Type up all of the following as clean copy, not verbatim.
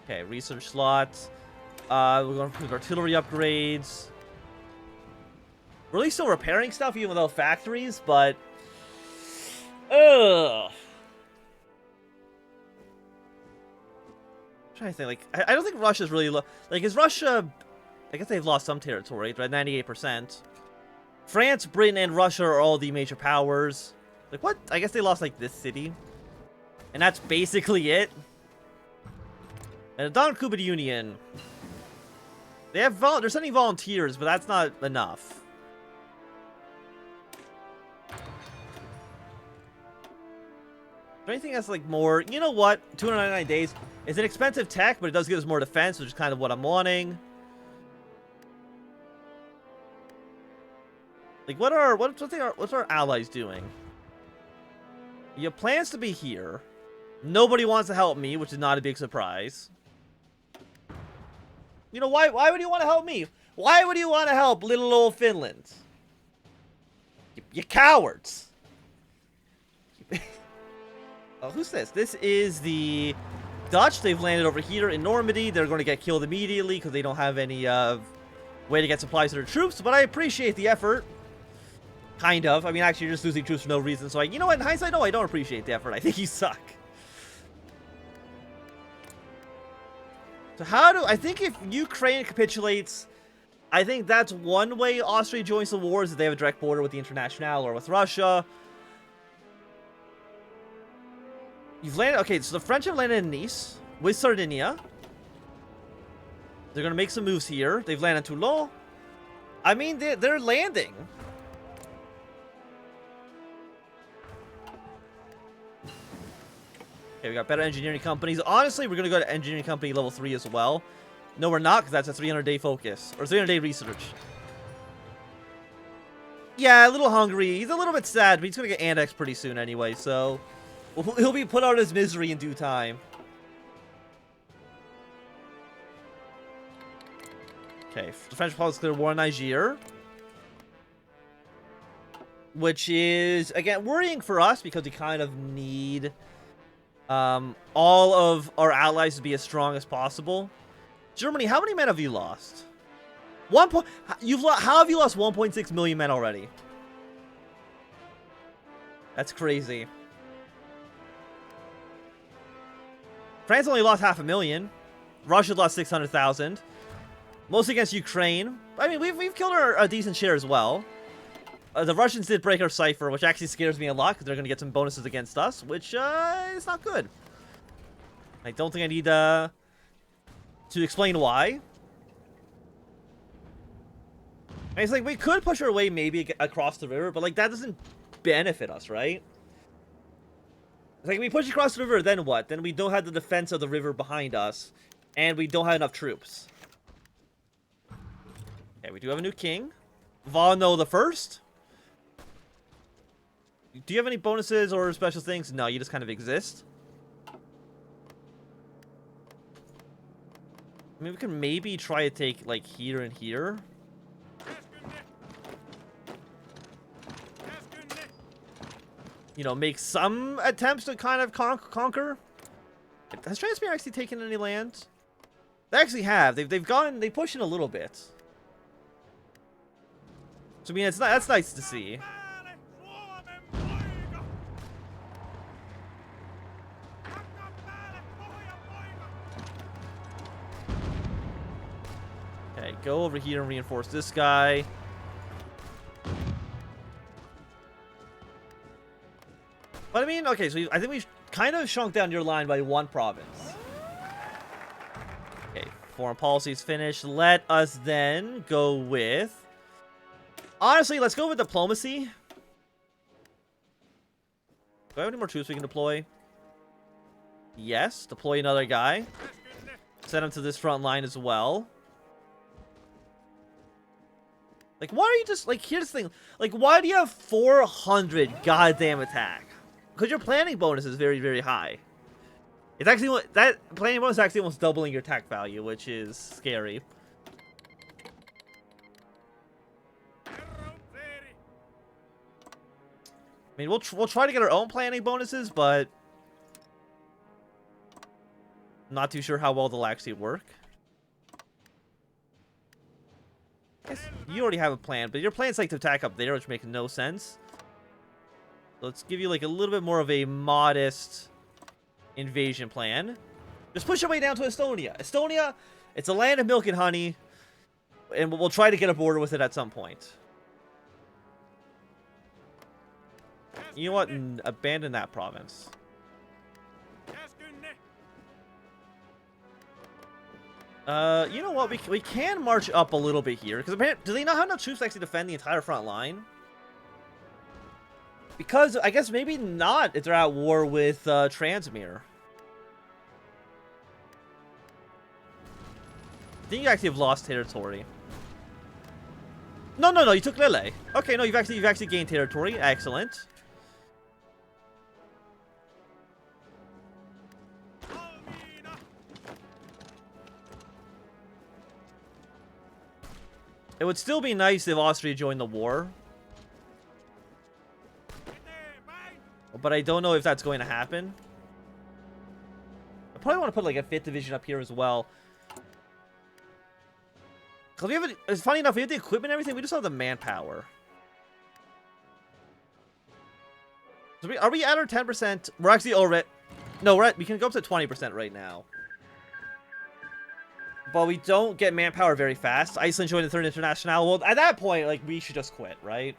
Okay, research slots. We're going to artillery upgrades. We're really still repairing stuff even without factories, but... Ugh. I'm trying to think, like, I don't think Russia's really... Like, is Russia... I guess they've lost some territory, right? 98%. France, Britain, and Russia are all the major powers. Like, what? I guess they lost, like, this city. And that's basically it. And the Don Cuban Union. They have they're sending volunteers, but that's not enough. Is there anything that's like more? You know what? 299 days. It's an expensive tech, but it does give us more defense, which is kind of what I'm wanting. Like, what's our allies doing? You have plans to be here. Nobody wants to help me, which is not a big surprise. You know, why would you want to help me? Why would you want to help little old Finland? You cowards. Oh, who's this? This is the Dutch. They've landed over here in Normandy. They're going to get killed immediately because they don't have any way to get supplies to their troops. But I appreciate the effort. Kind of. I mean, actually, you're just losing troops for no reason. So, you know what? In hindsight, no, I don't appreciate the effort. I think you suck. So I think if Ukraine capitulates, I think that's one way Austria joins the war, is that they have a direct border with the Internationale or with Russia. You've landed, okay, so the French have landed in Nice with Sardinia. They're going to make some moves here. They've landed in Toulon. I mean, they're landing. Okay, we got better engineering companies. Honestly, we're going to go to engineering company level 3 as well. No, we're not, because that's a 300-day focus. Or 300-day research. Yeah, a little hungry. He's a little bit sad, but he's going to get annexed pretty soon anyway, so... He'll be put out of his misery in due time. Okay, the French Republic declared war on Niger. Which is, again, worrying for us, because we kind of need... all of our allies to be as strong as possible. Germany, how many men have you lost? How have you lost 1.6 million men already? That's crazy. France only lost 500,000. Russia lost 600,000. Mostly against Ukraine. I mean, we've killed a decent share as well. The Russians did break our cipher, which actually scares me a lot, because they're going to get some bonuses against us, which is not good. I don't think I need to explain why. And it's like, we could push our way maybe across the river, but like, that doesn't benefit us, right? It's like, we push across the river, then what? Then we don't have the defense of the river behind us, and we don't have enough troops. Okay, we do have a new king. Vano the First. Do you have any bonuses or special things? No, you just kind of exist. I mean, we can maybe try to take, like, here and here. You know, make some attempts to kind of conquer. Has Transmere actually taken any land? They actually have. They pushed in a little bit. So, I mean, that's nice to see. Okay, go over here and reinforce this guy. But I mean, okay, so I think we've kind of shrunk down your line by one province. Okay, foreign policy is finished. Let us then go with... Honestly, let's go with diplomacy. Do I have any more troops we can deploy? Yes, deploy another guy. Send him to this front line as well. Like, why are you just... Like, here's the thing. Like, why do you have 400 goddamn attack? Because your planning bonus is very, very high. It's actually... That planning bonus is actually almost doubling your attack value, which is scary. I mean, we'll try to get our own planning bonuses, but I'm not too sure how well they'll actually work. I guess you already have a plan, but your plan's like to attack up there, which makes no sense. So let's give you like a little bit more of a modest invasion plan. Just push your way down to Estonia. Estonia, it's a land of milk and honey, and we'll try to get a border with it at some point. You know what? Abandon that province. You know what? We can march up a little bit here, because apparently, do they not have enough troops to actually defend the entire front line? Because I guess maybe not if they're at war with Transmere. I think you actually have lost territory. No, you took Lille. Okay, no, you've actually gained territory. Excellent. It would still be nice if Austria joined the war. But I don't know if that's going to happen. I probably want to put like a 5th division up here as well. Because we have it's funny enough, we have the equipment and everything, we just don't have the manpower. So are we at our 10%? We're actually already... No, we can go up to 20% right now. But we don't get manpower very fast. Iceland joined the Third International. Well, at that point, like, we should just quit, right?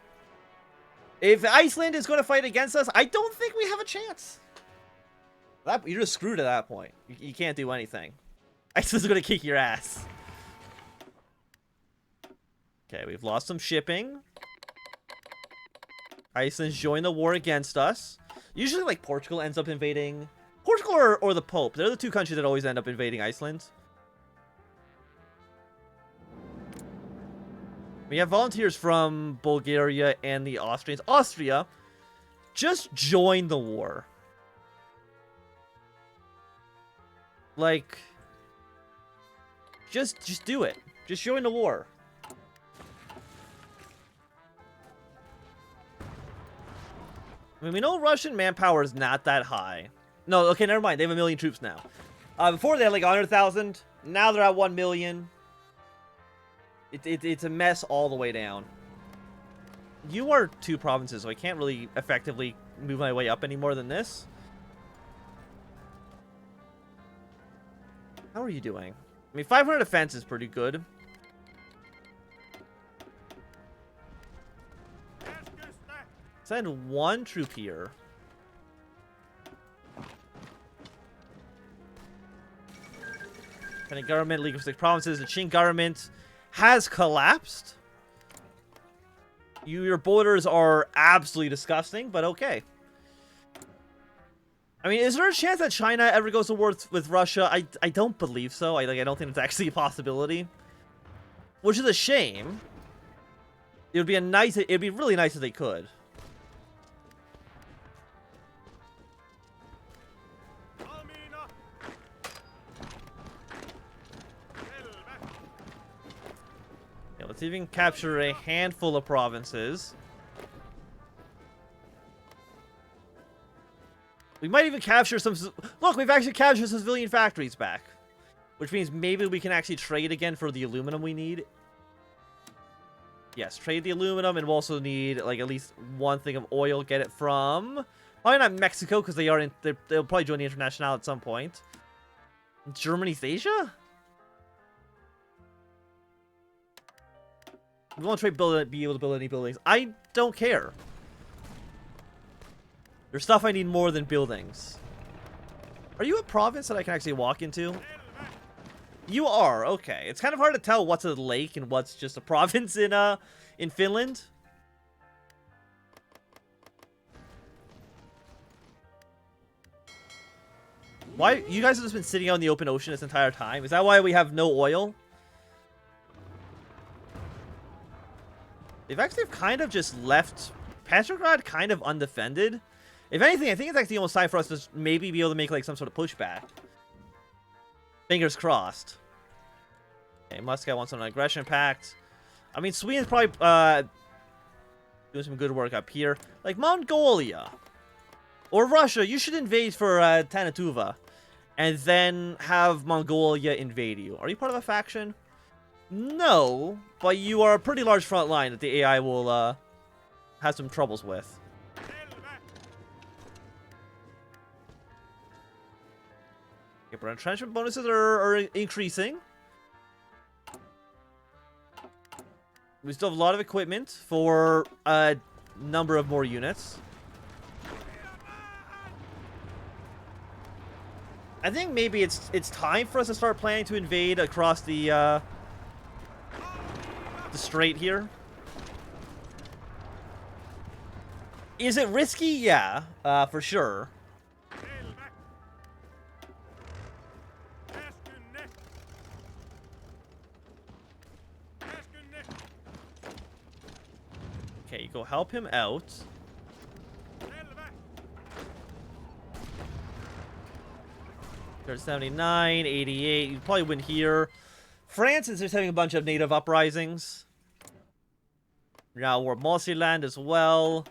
If Iceland is going to fight against us, I don't think we have a chance. You're just screwed at that point. You can't do anything. Iceland's going to kick your ass. Okay, we've lost some shipping. Iceland's joined the war against us. Usually, like, Portugal ends up invading... Portugal or the Pope. They're the two countries that always end up invading Iceland. We have volunteers from Bulgaria and the Austrians. Austria, just join the war. Like, just do it. Just join the war. I mean, we know Russian manpower is not that high. No, okay, never mind. They have 1 million troops now. Before they had like 100,000. Now they're at 1 million. It's a mess all the way down. You are 2 provinces, so I can't really effectively move my way up any more than this. How are you doing? I mean, 500 defense is pretty good. Send 1 troop here. Independent government, League of 6 provinces, the Qing government has collapsed. Your borders are absolutely disgusting, but okay. I mean, is there a chance that China ever goes to war with Russia? I don't believe so. I don't think it's actually a possibility. Which is a shame. It'd be really nice if they could. Let's even capture a handful of provinces. We might even capture some... Look, we've actually captured some civilian factories back. Which means maybe we can actually trade again for the aluminum we need. Yes, trade the aluminum, and we'll also need like at least 1 thing of oil. Get it from... Probably not Mexico, because they'll probably join the International at some point. Germany's Asia? We won't be able to build any buildings. I don't care. There's stuff I need more than buildings. Are you a province that I can actually walk into? You are, okay. It's kind of hard to tell what's a lake and what's just a province in Finland. Why? You guys have just been sitting out in the open ocean this entire time? Is that why we have no oil? They've actually kind of just left Petrograd kind of undefended. If anything, I think it's actually almost time for us to maybe be able to make like some sort of pushback. Fingers crossed. Okay, Moscow wants an aggression pact. I mean, Sweden's probably... Doing some good work up here. Like Mongolia. Or Russia, you should invade for Tanatuva. And then have Mongolia invade you. Are you part of a faction? No, but you are a pretty large front line that the AI will have some troubles with. Okay, but entrenchment bonuses are increasing. We still have a lot of equipment for a number of more units. I think maybe it's time for us to start planning to invade across the strait here. Is it risky? Yeah, for sure. Okay, you go help him out. There's 79, 88. You'd probably win here. France is just having a bunch of native uprisings. Now we're Multiland as well.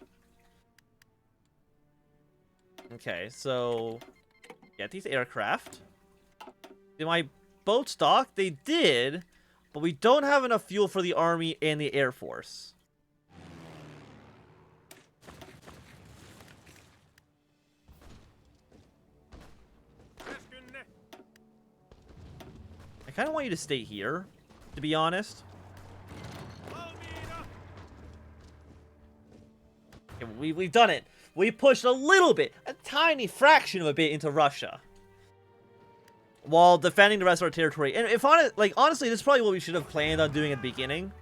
Okay, so get these aircraft. Did my boats dock? They did, but we don't have enough fuel for the army and the air force. I kind of want you to stay here, to be honest. Okay, we've done it. We pushed a little bit, a tiny fraction of a bit into Russia, while defending the rest of our territory. And if honestly, this is probably what we should have planned on doing at the beginning.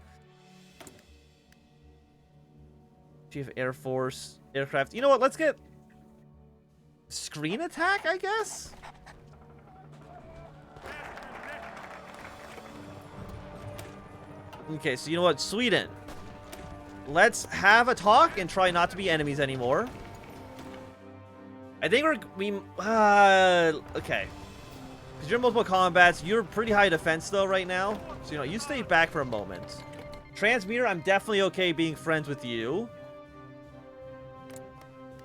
Chief Air Force aircraft. You know what? Let's get screen attack, I guess. Okay, so you know what? Sweden. Let's have a talk and try not to be enemies anymore. I think okay. Because you're in multiple combats. You're pretty high defense, though, right now. So, you know, you stay back for a moment. Transmeter, I'm definitely okay being friends with you.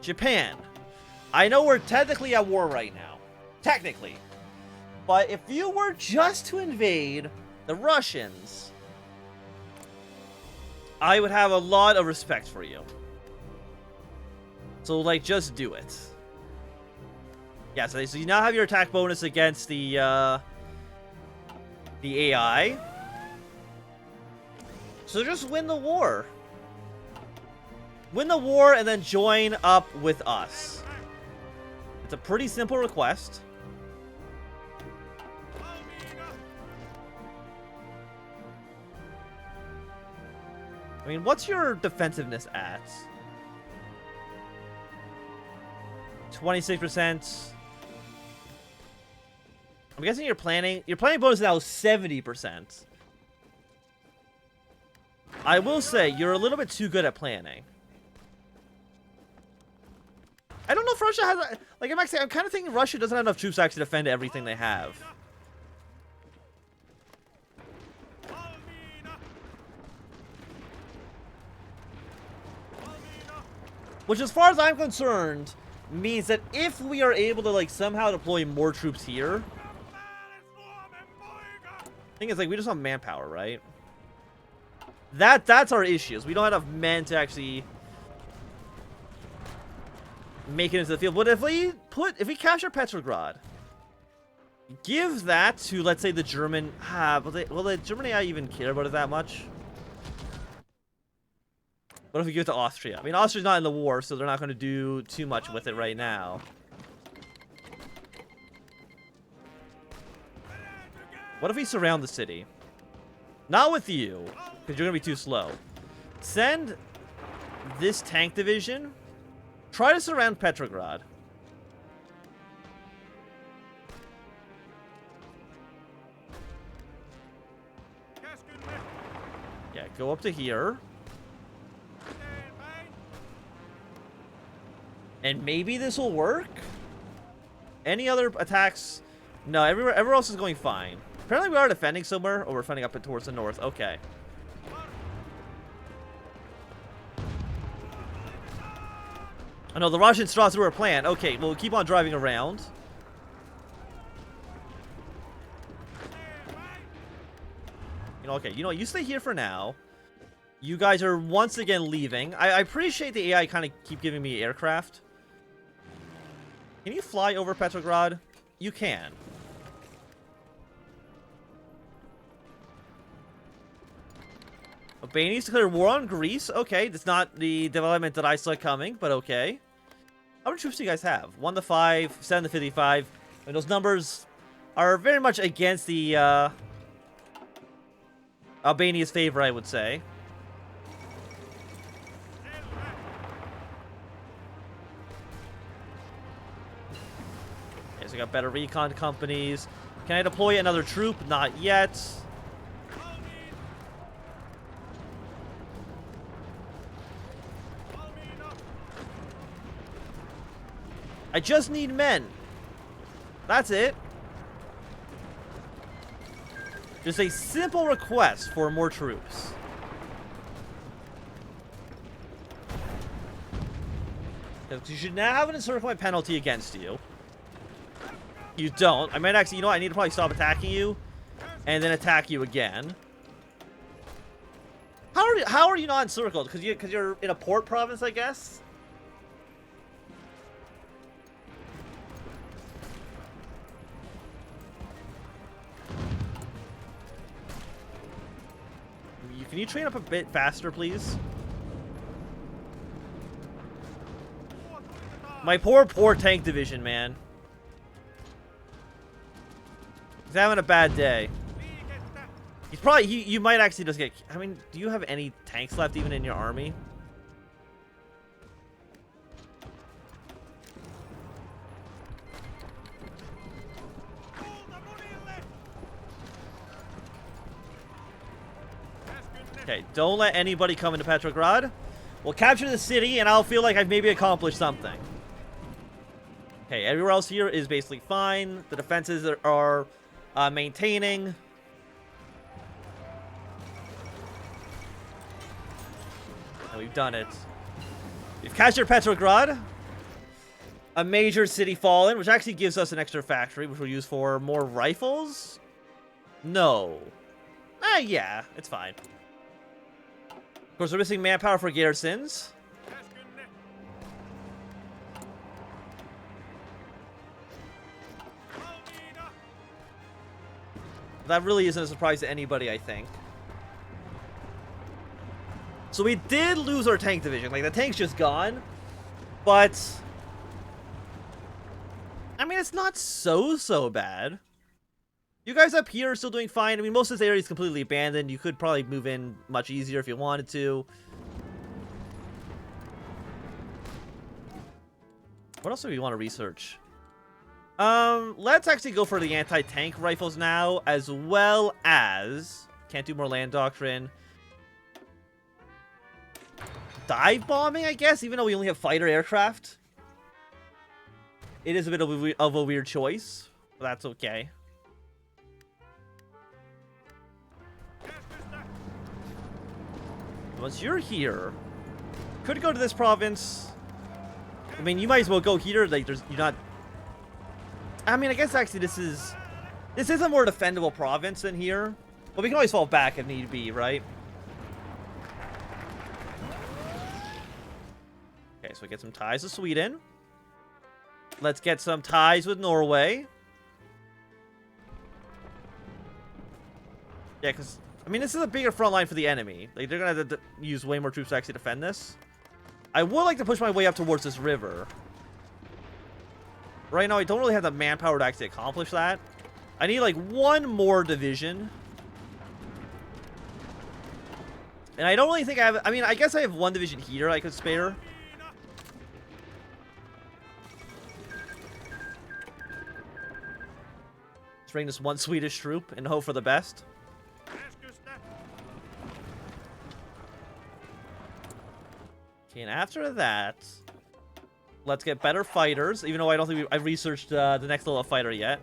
Japan. I know we're technically at war right now. Technically. But if you were just to invade the Russians, I would have a lot of respect for you. So, like, just do it. Yeah, so you now have your attack bonus against the AI. So just win the war. Win the war and then join up with us. It's a pretty simple request. I mean, what's your defensiveness at? 26%. I'm guessing your planning bonus now is 70%. I will say, you're a little bit too good at planning. I don't know if Russia has... Like, I'm kind of thinking Russia doesn't have enough troops to actually defend everything they have. Which, as far as I'm concerned, means that if we are able to, like, somehow deploy more troops here... Thing is, like, we just want manpower, right? That's our issue. We don't have enough men to actually make it into the field. But if we capture Petrograd, give that to, let's say, the German. Will the German AI even care about it that much? What if we give it to Austria? I mean, Austria's not in the war, so they're not going to do too much with it right now. What if we surround the city? Not with you, because you're going to be too slow. Send this tank division. Try to surround Petrograd. Yeah, go up to here. And maybe this will work? Any other attacks? No, everywhere else is going fine. Apparently we are defending somewhere. Oh, we're defending up towards the north. Okay. Oh no, the Russians saw through our plan. Okay, well, we'll keep on driving around. You know, okay, you know what? You stay here for now. You guys are once again leaving. I appreciate the AI kind of keep giving me aircraft. Can you fly over Petrograd? You can. Albanians declare war on Greece. Okay, that's not the development that I saw coming, but okay. How many troops do you guys have? 1 to 5, 7 to 55. I mean, those numbers are very much against the Albania's favor, I would say. Okay, so we got better recon companies. Can I deploy another troop? Not yet. I just need men. That's it. Just a simple request for more troops. You should now have an encirclement penalty against you. You don't. I might actually, you know what? I need to probably stop attacking you and then attack you again. How are you not encircled? Because you're in a port province, I guess? Can you train up a bit faster, please? My poor tank division, man. He's having a bad day. He's probably... You might actually just get... I mean, do you have any tanks left even in your army? Okay, don't let anybody come into Petrograd. We'll capture the city, and I'll feel like I've maybe accomplished something. Okay, everywhere else here is basically fine. The defenses are maintaining. And we've done it. We've captured Petrograd. A major city fallen, which actually gives us an extra factory, which we'll use for more rifles. No. Yeah, it's fine. Of course, we're missing manpower for garrisons. That really isn't a surprise to anybody, I think. So we did lose our tank division. Like, the tank's just gone. But... I mean, it's not so bad. You guys up here are still doing fine. I mean, most of this area is completely abandoned. You could probably move in much easier if you wanted to. What else do we want to research? Let's actually go for the anti-tank rifles now, as well as... Can't do more land doctrine. Dive bombing, I guess, even though we only have fighter aircraft. It is a bit of a weird choice, but that's okay. Once you're here, could go to this province. I mean, you might as well go here. Like, you're not. I mean, I guess actually this is a more defendable province than here, but we can always fall back if need be, right? Okay, so we get some ties with Sweden. Let's get some ties with Norway. Yeah, because. I mean, this is a bigger front line for the enemy. Like, they're going to have to use way more troops to actually defend this. I would like to push my way up towards this river. Right now, I don't really have the manpower to actually accomplish that. I need, like, one more division. And I don't really think I have... I mean, I guess I have one division here I could spare. Let's bring this one Swedish troop and hope for the best. And after that, let's get better fighters, even though I don't think I've researched the next level of fighter yet.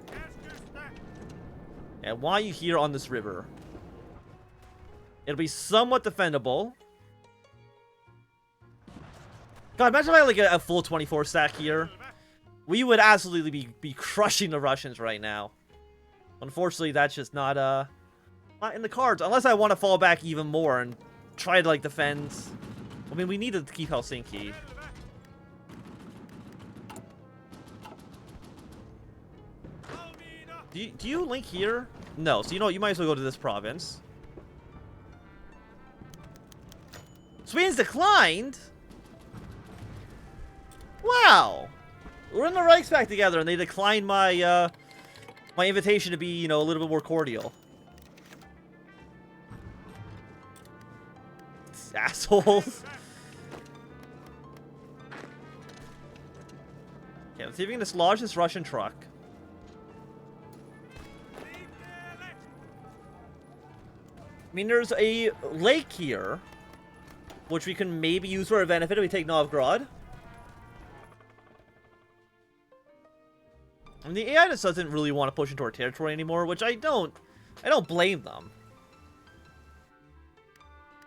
And why are you here on this river? It'll be somewhat defendable. God, imagine if I had like a full 24 stack here. We would absolutely be crushing the Russians right now. Unfortunately, that's just not in the cards. Unless I want to fall back even more and try to like defend. I mean, we need to keep Helsinki. Do you link here? No, so you know what, you might as well go to this province. Sweden's declined? Wow. We're in the Reichspakt together and they declined my my invitation to be, you know, a little bit more cordial. Assholes. Okay, let's see if we can dislodge this Russian truck. I mean, there's a lake here, which we can maybe use for our benefit if we take Novgorod. I mean, the AI just doesn't really want to push into our territory anymore, which I don't blame them.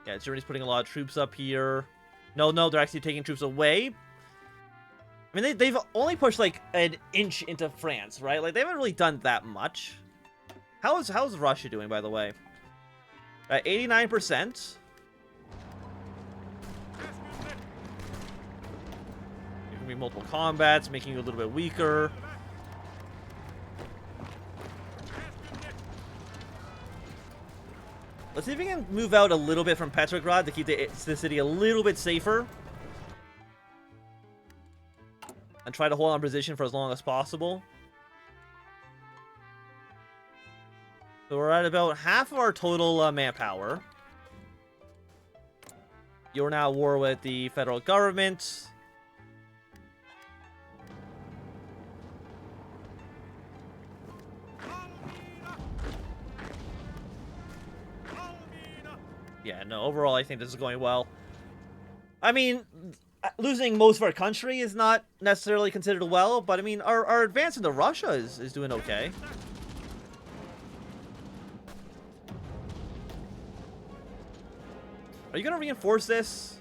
Yeah, Germany's putting a lot of troops up here. No, they're actually taking troops away. I mean, they've only pushed like an inch into France, right? Like, they haven't really done that much. How's Russia doing, by the way? 89%. There can be multiple combats, making you a little bit weaker. Let's see if we can move out a little bit from Petrograd to keep the city a little bit safer. And try to hold on position for as long as possible. So we're at about half of our total manpower. You're now at war with the federal government. Yeah, no, overall I think this is going well. I mean, losing most of our country is not necessarily considered well, but I mean, our advance into Russia is doing okay. Are you going to reinforce this?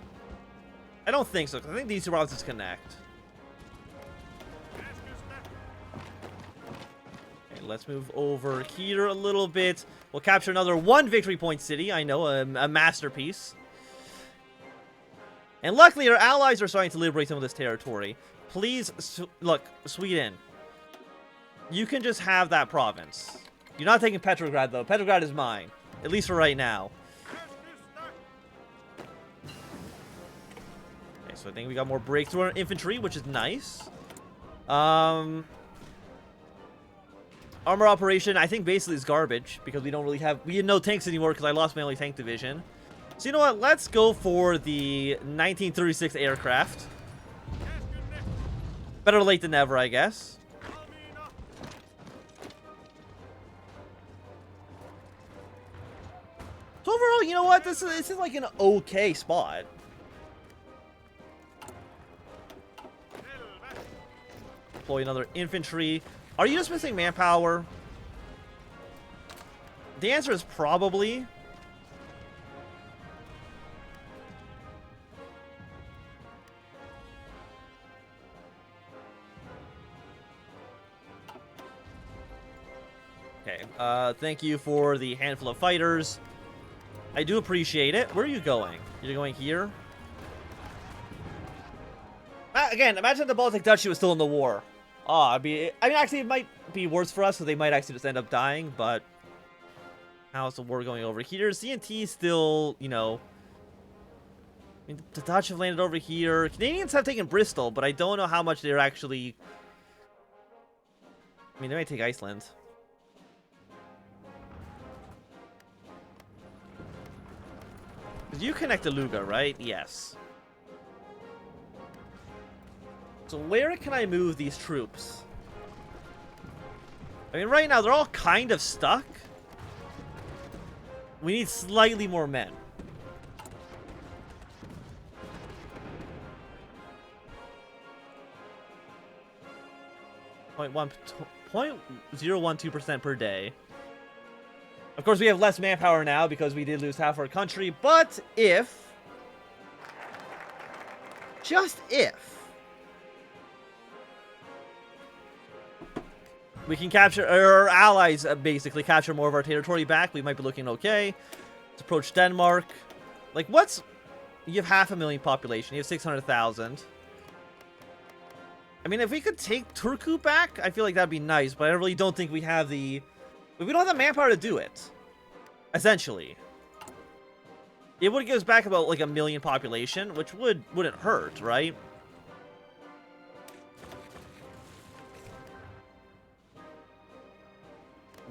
I don't think so, because I think these two provinces connect. Okay, let's move over here a little bit. We'll capture another one victory point city. I know, a masterpiece. And luckily, our allies are starting to liberate some of this territory. Please, look, Sweden. You can just have that province. You're not taking Petrograd, though. Petrograd is mine. At least for right now. So I think we got more breakthrough on infantry, which is nice. Armor operation, I think basically is garbage because we don't really have... We had no tanks anymore because I lost my only tank division. So you know what? Let's go for the 1936 aircraft. Better late than never, I guess. So overall, you know what? This is like an okay spot. Deploy another infantry. Are you just missing manpower? The answer is probably. Okay, thank you for the handful of fighters. I do appreciate it. Where are you going? You're going here? Again, imagine the Baltic Duchy was still in the war. Oh, I mean, actually, it might be worse for us, so they might actually just end up dying, but how's the war going over here? CNT still, you know... I mean, the Dutch have landed over here. Canadians have taken Bristol, but I don't know how much they're actually... I mean, they might take Iceland. Because you connect to Luga, right? Yes. So where can I move these troops? I mean, right now, they're all kind of stuck. We need slightly more men. .012% per day. Of course, we have less manpower now because we did lose half our country, but if... just if we can capture, our allies basically capture more of our territory back, we might be looking okay. Let's approach Denmark. Like, what's... You have 500,000 population. You have 600,000. I mean, if we could take Turku back, I feel like that'd be nice, but I really don't think we have the... We don't have the manpower to do it. Essentially. It would give us back about, like, 1 million population, which wouldn't hurt, right?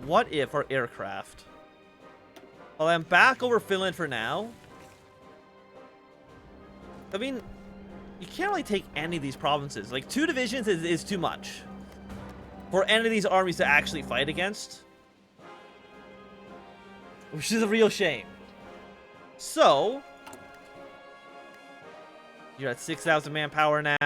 What if our aircraft... Well, I'm back over Finland for now. I mean, you can't really take any of these provinces. Like, 2 divisions is too much for any of these armies to actually fight against. Which is a real shame. So, you're at 6,000 manpower now.